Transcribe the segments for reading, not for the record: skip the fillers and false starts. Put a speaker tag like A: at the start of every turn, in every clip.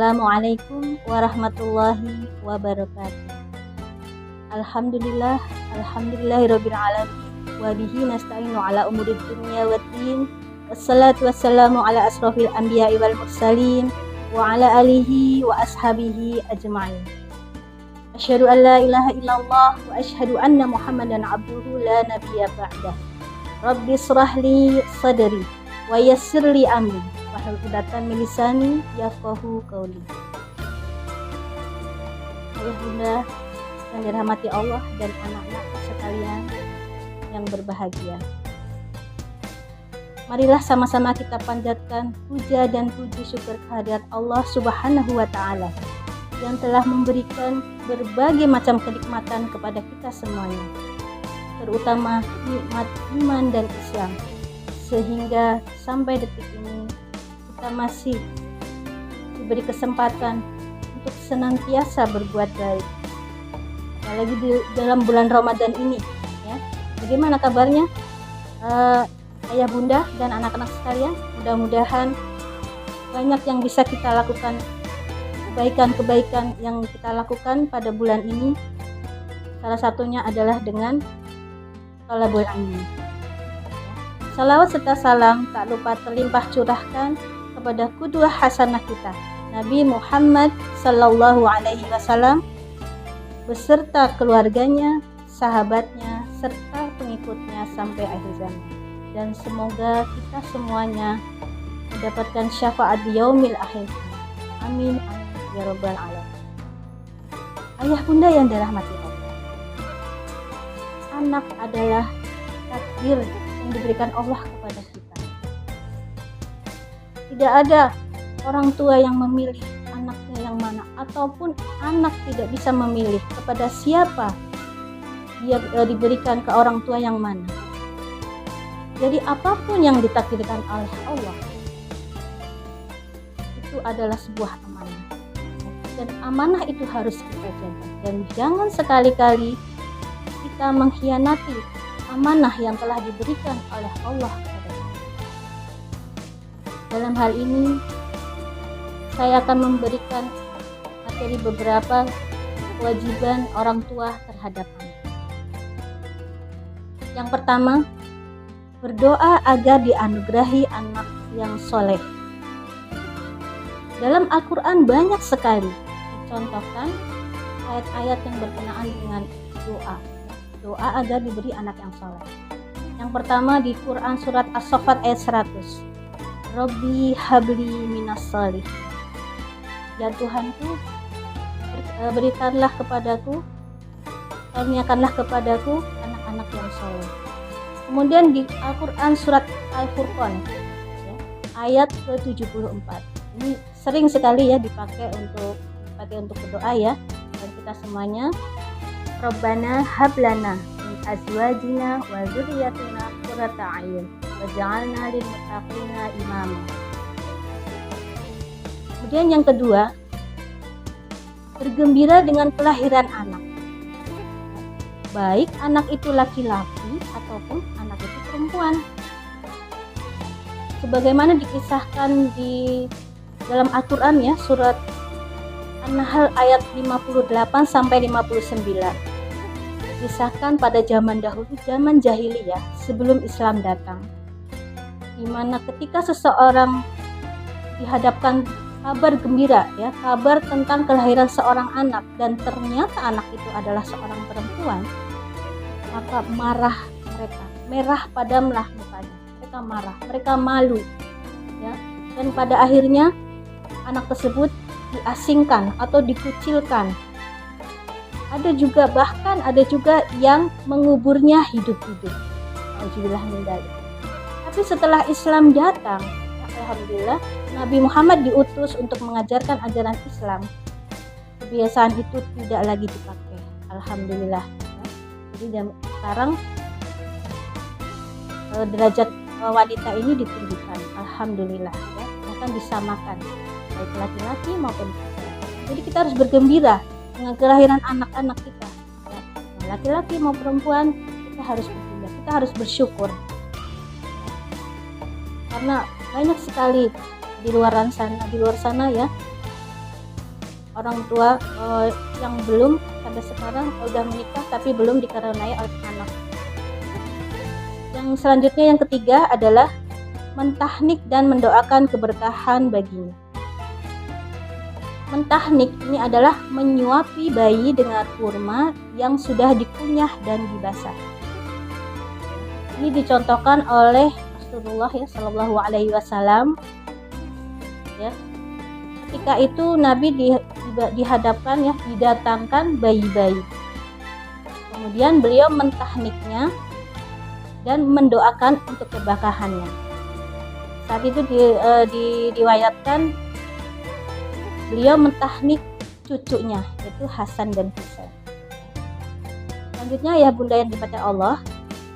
A: Assalamualaikum warahmatullahi wabarakatuh. Alhamdulillah, alhamdulillahirabbil alamin wa bihi nasta'inu ala umuri dunya waddin. Wassalatu wassalamu ala asrofil anbiya'i wal mursalin wa ala alihi wa ashabihi ajma'in. Asyhadu an la ilaha illallah wa asyhadu anna Muhammadan abduhu la nabiyya ba'dah. Rabbi shrah li sadri wa yassir li amri wahlul 'uqdatam min lisani yafqahu qawli. Ayah bunda yang dirahmati Allah dan anak-anak sekalian yang berbahagia, marilah sama-sama kita panjatkan puja dan puji syukur kehadirat Allah Subhanahu wa Ta'ala yang telah memberikan berbagai macam kenikmatan kepada kita semuanya, terutama nikmat iman dan Islam, sehingga sampai detik ini kita masih diberi kesempatan untuk senantiasa berbuat baik, apalagi di dalam bulan Ramadan ini ya. Bagaimana kabarnya ayah bunda dan anak-anak sekalian? Mudah-mudahan banyak yang bisa kita lakukan, kebaikan-kebaikan yang kita lakukan pada bulan ini. Salah satunya adalah dengan thalabul ilmi. Salawat serta salam tak lupa terlimpah curahkan kepada qudwah hasanah kita, Nabi Muhammad sallallahu alaihi wasallam beserta keluarganya, sahabatnya, serta pengikutnya sampai akhir zaman. Dan semoga kita semuanya mendapatkan syafaat di yaumil akhir. Amin amin ya rabbal alamin. Ayah bunda yang dirahmati Allah, anak adalah takdir yang diberikan Allah kepada kita. Tidak ada orang tua yang memilih anaknya yang mana, ataupun anak tidak bisa memilih kepada siapa dia diberikan ke orang tua yang mana. Jadi apapun yang ditakdirkan oleh Allah itu adalah sebuah amanah, dan amanah itu harus kita jaga, dan jangan sekali-kali kita mengkhianati amanah yang telah diberikan oleh Allah kepada kita. Dalam hal ini saya akan memberikan materi beberapa kewajiban orang tua terhadap anak. Yang pertama, berdoa agar dianugerahi anak yang soleh. Dalam Al-Quran banyak sekali dicontohkan ayat-ayat yang berkenaan dengan doa agar diberi anak yang soleh. Yang pertama di Quran surat As-Saffat ayat 100, Rabbi habli minas sholihin. Ya Tuhanku, berikanlah kepadaku, karuniakanlah kepadaku anak-anak yang soleh. Kemudian di Al-Quran surat Al-Furqan ya, ayat ke-74. Ini sering sekali ya dipakai untuk berdoa ya. Dan kita semuanya, Rabbana hablana min azwajina wa dzurriyyatina qurrata a'yun waj'alna lil muttaqina imama. Kemudian yang kedua, bergembira dengan kelahiran anak, baik anak itu laki-laki ataupun anak itu perempuan. Sebagaimana dikisahkan di dalam Al-Quran ya, surat An-Nahl ayat 58 sampai 59. Dikisahkan pada zaman dahulu, zaman jahiliyah sebelum Islam datang, di mana ketika seseorang dihadapkan kabar gembira ya, kabar tentang kelahiran seorang anak, dan ternyata anak itu adalah seorang perempuan, maka merah padamlah mukanya. Mereka marah, mereka malu ya, dan pada akhirnya anak tersebut diasingkan atau dikucilkan. Bahkan ada juga yang menguburnya hidup-hidup. Alhamdulillah min dzalik. Tapi setelah Islam datang, alhamdulillah, Nabi Muhammad diutus untuk mengajarkan ajaran Islam. Kebiasaan itu tidak lagi dipakai. Alhamdulillah. Jadi sekarang derajat wanita ini ditinggikan. Alhamdulillah ya. Bahkan disamakan baik laki-laki maupun perempuan. Jadi kita harus bergembira dengan kelahiran anak-anak kita ya. Laki-laki maupun perempuan, kita harus bergembira, kita harus bersyukur. Karena banyak sekali di luar sana ya orang tua yang belum sampai sekarang udah menikah tapi belum dikaruniai oleh anak. Yang selanjutnya yang ketiga adalah mentahnik dan mendoakan keberkahan baginya. Mentahnik ini adalah menyuapi bayi dengan kurma yang sudah dikunyah dan dibasah. Ini dicontohkan oleh Rasulullah ya Shallallahu Alaihi Wasallam. Ya, ketika itu Nabi dihadapkan ya, didatangkan bayi-bayi. Kemudian beliau mentahniknya dan mendoakan untuk keberkahannya. Saat itu diriwayatkan beliau mentahnik cucunya, yaitu Hasan dan Husain. Selanjutnya ya Bunda yang dipakai Allah,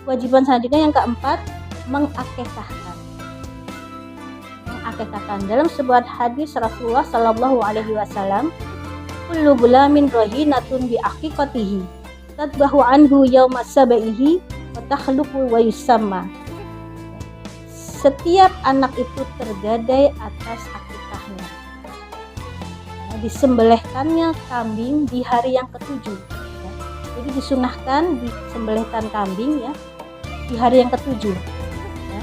A: kewajiban selanjutnya yang keempat, mengakekahkan. Dalam sebuah hadis Rasulullah Shallallahu Alaihi Wasallam, kullu gulamin rahinatun bi aqiqatihi, tadbahu anhu yauma sabaihi wa takhluqu wa yusamma. Setiap anak itu tergadai atas akikahnya. Disembelihkannya kambing di hari yang ketujuh. Ya. Jadi disunahkan disembelihkan kambing ya di hari yang ketujuh. Ya.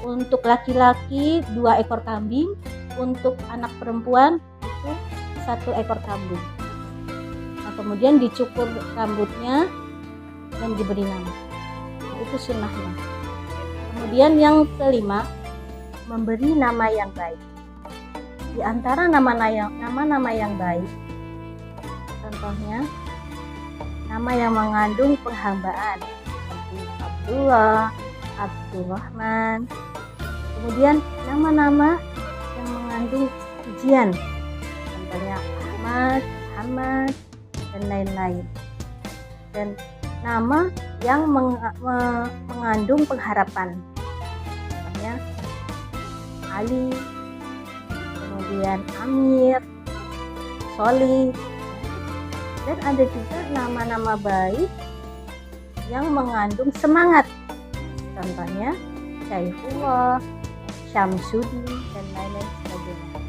A: Untuk laki-laki 2 ekor kambing, untuk anak perempuan itu 1 ekor kambing. Nah, kemudian dicukur rambutnya dan diberi nama. Nah, itu sunnahnya. Kemudian yang kelima, memberi nama yang baik. Di antara nama-nama yang baik, contohnya nama yang mengandung penghambaan seperti Abdullah, Abdurrahman. Kemudian nama-nama yang mengandung pujian, contohnya Ahmad, Muhammad, dan lain-lain. Dan nama yang mengandung pengharapan, contohnya Ali, kemudian Amir, Solih, dan ada juga nama-nama baik yang mengandung semangat, contohnya Syaifullah, Syamsuddin, dan lain-lain sebagainya.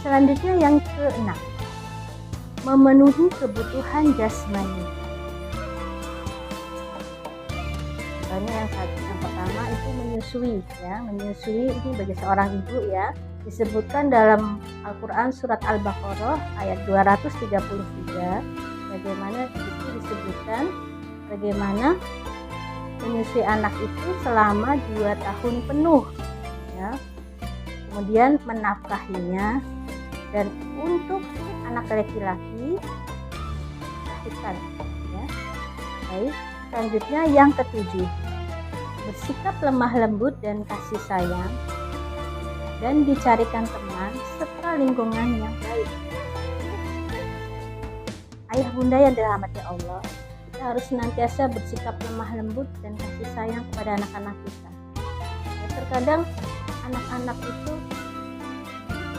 A: Selanjutnya yang keenam, memenuhi kebutuhan jasmani. Contohnya yang pertama itu menyusui ya. Menyusui ini bagi seorang ibu ya, disebutkan dalam Al-Quran surat Al-Baqarah ayat 233, bagaimana itu disebutkan bagaimana menyusui anak itu selama 2 tahun penuh ya. Kemudian menafkahinya, dan untuk anak laki-laki lakukan ya. Baik, selanjutnya yang ketujuh, bersikap lemah lembut dan kasih sayang, dan dicarikan teman serta lingkungan yang baik. Ayah bunda yang dirahmati Allah, kita harus senantiasa bersikap lemah lembut dan kasih sayang kepada anak-anak kita. Ya, terkadang anak-anak itu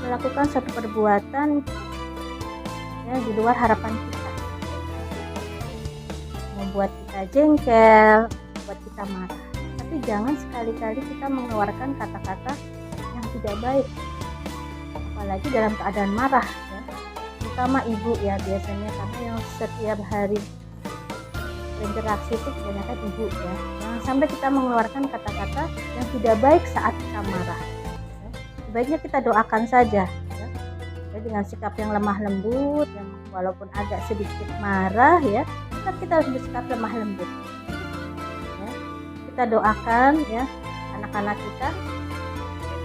A: melakukan satu perbuatan ya di luar harapan kita, membuat kita jengkel, membuat kita marah. Tapi jangan sekali-kali kita mengeluarkan kata-kata yang tidak baik, apalagi dalam keadaan marah ya. Terutama ibu ya biasanya, karena yang setiap hari berinteraksi itu kebanyakan ibu ya. Jangan sampai kita mengeluarkan kata-kata yang tidak baik saat kita marah ya. Sebaiknya kita doakan saja ya. Jadi dengan sikap yang lemah lembut, yang walaupun agak sedikit marah ya, tetap kita harus bersikap lemah lembut ya. Kita doakan ya anak-anak kita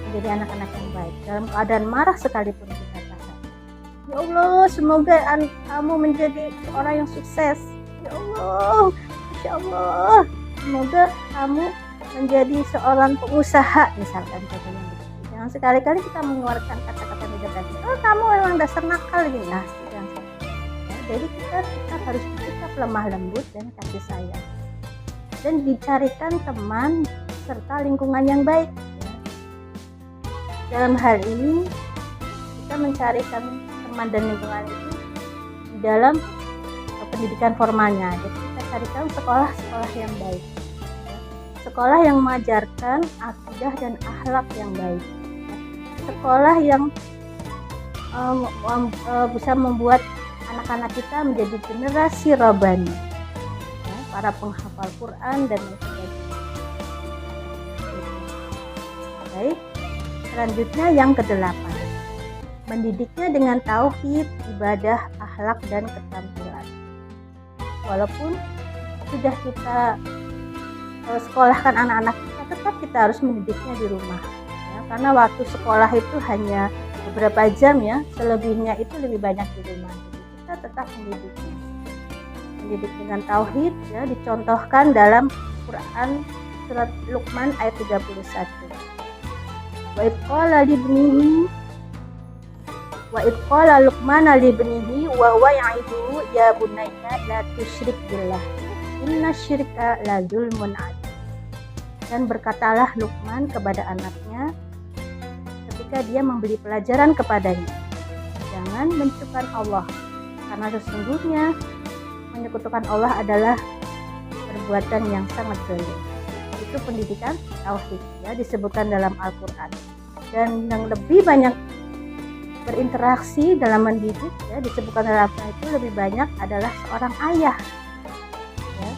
A: menjadi anak-anak yang baik dalam keadaan marah sekalipun. Kita katakan, ya Allah, semoga kamu menjadi orang yang sukses. Ya Allah, Masya Allah, semoga kamu menjadi seorang pengusaha, misalkan contohnya begitu. Jangan sekali-kali kita mengeluarkan kata-kata negatif. Oh, kamu memang dasar nakal gitu. Nah, ya, jadi kita harus bersikap lemah lembut dan kasih sayang, dan dicarikan teman serta lingkungan yang baik ya. Dalam hal ini kita mencarikan teman dan lingkungan itu di dalam pendidikan formalnya. Jadi kita carikan sekolah-sekolah yang baik ya. Sekolah yang mengajarkan akidah dan akhlak yang baik ya. Sekolah yang bisa membuat anak-anak kita menjadi generasi Rabbani, ya, para penghafal Quran dan lain sebagainya. Baik, selanjutnya yang kedelapan, mendidiknya dengan tauhid, ibadah, akhlak dan keterampilan. Walaupun sudah kita sekolahkan anak-anak kita, tetap kita harus mendidiknya di rumah, ya, karena waktu sekolah itu hanya beberapa jam ya, selebihnya itu lebih banyak di rumah. Jadi kita tetap mendidik dengan tauhid, ya, dicontohkan dalam Quran surat Luqman ayat 31. Wa idh qala Luqman libnihi wa huwa ya'iduhu ya bunayya la tusyrik billah inna syirka la zulmun adzim. Dan berkatalah Luqman kepada anaknya ketika dia memberi pelajaran kepadanya, jangan menyekutukan Allah, karena sesungguhnya menyekutukan Allah adalah perbuatan yang sangat zalim. Itu pendidikan tauhid, ya, disebutkan dalam Al-Quran. Dan yang lebih banyak berinteraksi dalam mendidik, ya, disebutkan dalam Al-Quran itu lebih banyak adalah seorang ayah, ya.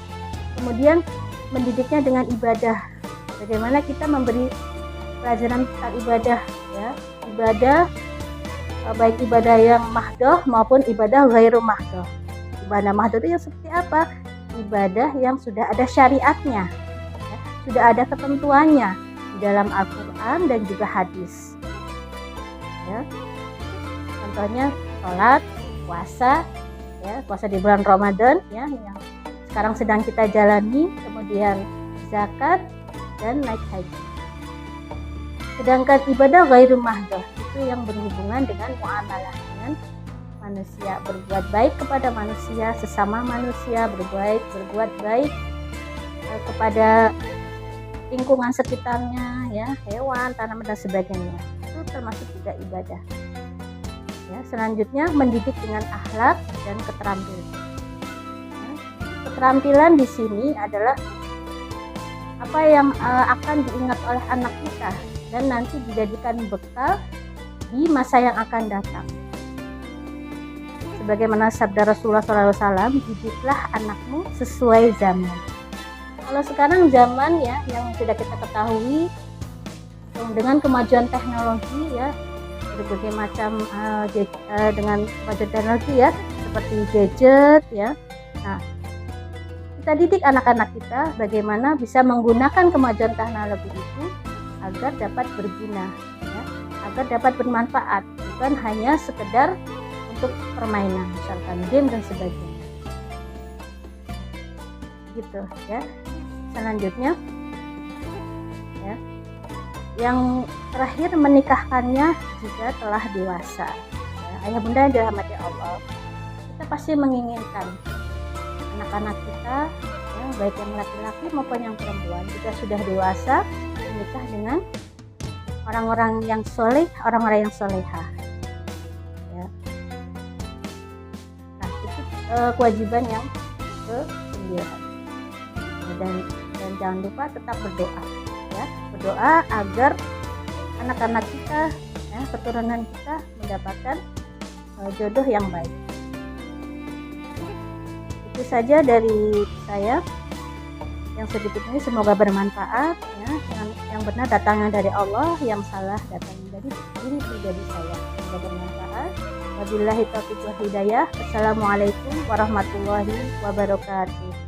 A: Kemudian mendidiknya dengan ibadah, bagaimana kita memberi pelajaran tentang ibadah, ya, ibadah baik ibadah yang mahdoh maupun ibadah ghairu mahdoh. Ibadah mahdoh itu yang seperti apa? Ibadah yang sudah ada syariatnya, ya, sudah ada ketentuannya di dalam Al-Quran dan juga hadis, ya. Contohnya sholat, puasa, ya, puasa di bulan Ramadan, ya, yang sekarang sedang kita jalani, kemudian zakat dan naik haji. Sedangkan ibadah ghairu mahdoh itu yang berhubungan dengan muamalah dengan manusia, berbuat baik kepada manusia, sesama manusia, berbuat baik kepada lingkungan sekitarnya, ya, hewan, tanaman dan sebagainya. Itu termasuk juga ibadah. Ya, selanjutnya mendidik dengan akhlak dan keterampilan. Ya, keterampilan di sini adalah apa yang akan diingat oleh anak kita dan nanti dijadikan bekal di masa yang akan datang. Sebagaimana sabda Rasulullah SAW, didiklah anakmu sesuai zaman. Kalau sekarang zaman, ya, yang sudah kita ketahui dengan kemajuan teknologi, ya, berbagai macam dengan kemajuan teknologi, ya, seperti gadget, ya. Nah, kita didik anak-anak kita bagaimana bisa menggunakan kemajuan teknologi itu agar dapat berguna, ya, agar dapat bermanfaat, bukan hanya sekedar untuk permainan, misalkan game dan sebagainya. Gitu, ya. Selanjutnya, ya, yang terakhir menikahkannya jika telah dewasa. Ya, ayah bunda yang dirahmati Allah, kita pasti menginginkan anak-anak kita, ya, baik yang laki-laki maupun yang perempuan, jika sudah dewasa menikah dengan orang-orang yang soleh, orang-orang yang solehah. Ya. Nah, itu kewajiban yang ke-9. Dan jangan lupa tetap berdoa, ya, berdoa agar anak-anak kita, ya, keturunan kita mendapatkan jodoh yang baik. Itu saja dari saya yang sedikit ini, semoga bermanfaat, ya. Yang benar datangnya dari Allah, yang salah datangnya dari diri pribadi saya. Semoga bermanfaat. Wabillahi taufiq wal hidayah. Assalamualaikum warahmatullahi wabarakatuh.